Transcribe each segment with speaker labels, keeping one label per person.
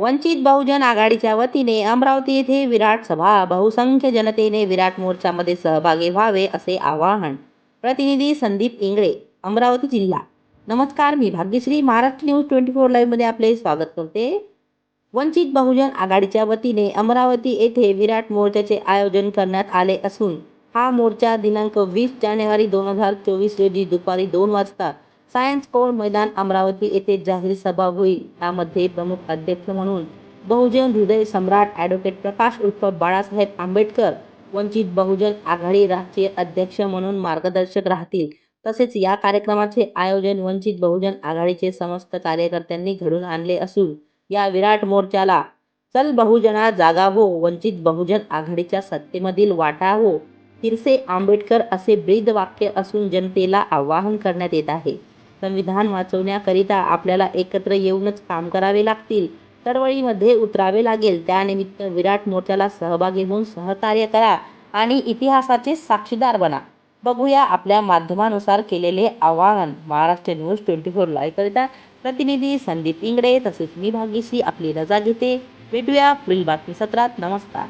Speaker 1: वंचित बहुजन आघाडीच्या वतीने अमरावती येथे विराट सभा, बहुसंख्य जनतेने विराट मोर्चामध्ये सहभागी व्हावे असे आवाहन. प्रतिनिधी संदीप इंगळे, अमरावती जिल्हा. नमस्कार, मी भाग्यश्री. महाराष्ट्र न्यूज 24 लाईव्ह मध्ये आपले स्वागत करते. वंचित बहुजन आघाडीच्या वतीने अमरावती येथे विराट मोर्चाचे आयोजन करण्यात आले असून हा मोर्चा दिनांक 20 जानेवारी 2024 रोजी दुपारी 2 वाजता सायन्स कोर मैदान अमरावती येथे जाहीर सभा होईल. यामध्ये प्रमुख अध्यक्ष म्हणून बहुजन हृदय सम्राट ॲडव्होकेट प्रकाश उर्फ बाळासाहेब आंबेडकर वंचित बहुजन आघाडी राष्ट्रीय अध्यक्ष म्हणून मार्गदर्शक राहतील. तसेच या कार्यक्रमाचे आयोजन वंचित बहुजन आघाडीचे समस्त कार्यकर्त्यांनी घडून आणले असून या विराट मोर्चाला चल बहुजना जागा हो, वंचित बहुजन आघाडीच्या सत्तेमधील वाटा हो, फिरसे आंबेडकर असे ब्रीद वाक्य असून जनतेला आवाहन करण्यात येत आहे. संविधान वाचवण्याकरिता आपल्याला एकत्र येऊनच काम करावे लागतील, चळवळीमध्ये उतरावे लागेल. त्यानिमित्त विराट मोर्चाला सहभागी होऊन सहकार्य करा आणि इतिहासाचे साक्षीदार बना. बघूया आपल्या माध्यमानुसार केलेले आवाहन. महाराष्ट्र न्यूज 24 लाईव्ह करिता प्रतिनिधी संदीप इंगळे तसेच मी भाग्यश्री आपली रजा घेते. भेटूया पुढील बातमी सत्रात. नमस्कार.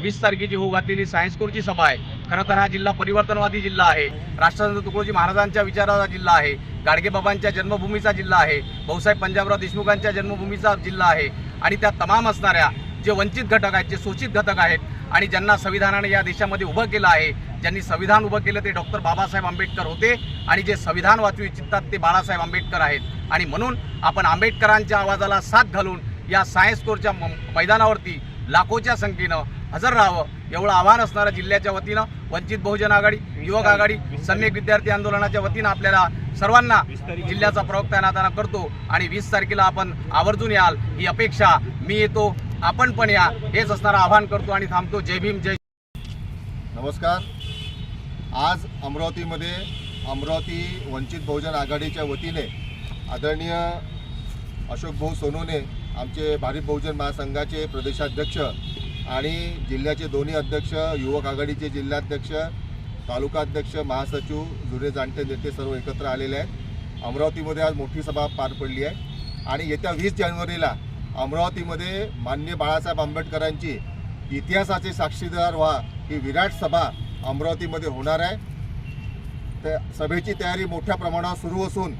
Speaker 2: 20 तारखेची होऊ घातलेली सायन्स कोरची सभा आहे. खरं तर हा जिल्हा परिवर्तनवादी जिल्हा आहे. राष्ट्रसंत तुकडोजी महाराजांच्या विचाराचा जिल्हा आहे. गाडगेबाबांच्या जन्मभूमीचा जिल्हा आहे. भाऊसाहेब पंजाबराव देशमुखांच्या जन्मभूमीचा जिल्हा आहे. आणि त्या तमाम असणाऱ्या जे वंचित घटक आहेत, जे शोषित घटक आहेत आणि ज्यांना संविधानाने या देशामध्ये उभं केलं आहे, ज्यांनी संविधान उभं केलं ते डॉक्टर बाबासाहेब आंबेडकर होते आणि जे संविधान वाचू इच्छितात ते बाळासाहेब आंबेडकर आहेत. आणि म्हणून आपण आंबेडकरांच्या आवाजाला साथ घालून या सायन्स कोरच्या मैदानावरती लाखोच्या संख्येनं हजर राहावं एवढं आव्हान असणारं जिल्ह्याच्या वतीनं वंचित बहुजन आघाडी, युवक आघाडी, सम्यक विद्यार्थी आंदोलनाच्या वतीनं आपल्याला सर्वांना जिल्ह्याचा प्रवक्ता नाताना करतो. आणि 20 तारखेला आपण आवर्जून याल ही अपेक्षा. मी येतो, आपण पण या, हेच असणारं आवाहन करतो आणि थांबतो. जय भीम, जय.
Speaker 3: नमस्कार. आज अमरावतीमध्ये अमरावती वंचित बहुजन आघाडीच्या वतीने आदरणीय अशोक भाऊ सोनवणे, आमचे भारिप बहुजन महासंघाचे प्रदेशाध्यक्ष आणि जिल्ह्याचे दोन्ही अध्यक्ष, युवक आघाडीचे जिल्हाध्यक्ष, तालुकाध्यक्ष, महासचिव, जुने जाणते नेते सर्व एकत्र आलेले आहेत. अमरावतीमध्ये आज मोठी सभा पार पडली आहे आणि येत्या 20 जानेवारीला अमरावतीमध्ये माननीय बाळासाहेब आंबेडकरांची इतिहासाचे साक्षीदार व्हा ही विराट सभा अमरावतीमध्ये होणार आहे. त्या सभेची तयारी मोठ्या प्रमाणावर सुरू असून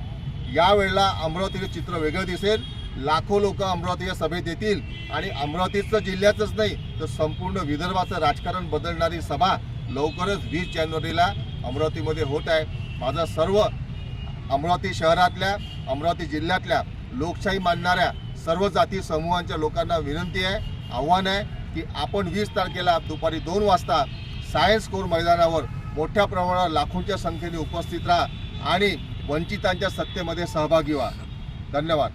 Speaker 3: यावेळेला अमरावतीचे चित्र वेगळं दिसेल. लाखो लोक अमरावतीच्या सभेत येतील आणि अमरावतीचं जिल्ह्याचंच नाही तर संपूर्ण विदर्भाचं राजकारण बदलणारी सभा लवकरच 20 जानेवारीला अमरावतीमध्ये होत आहे. माझा सर्व अमरावती शहरातल्या, अमरावती जिल्ह्यातल्या लोकशाही मानणाऱ्या सर्व जाती समूहांच्या लोकांना विनंती आहे, आव्हान आहे की आपण 20 तारखेला दुपारी 2 वाजता सायन्स कोर मैदानावर मोठ्या प्रमाणावर लाखोंच्या संख्येने उपस्थित राहा आणि वंचितांच्या सत्तेमध्ये सहभागी व्हा. धन्यवाद.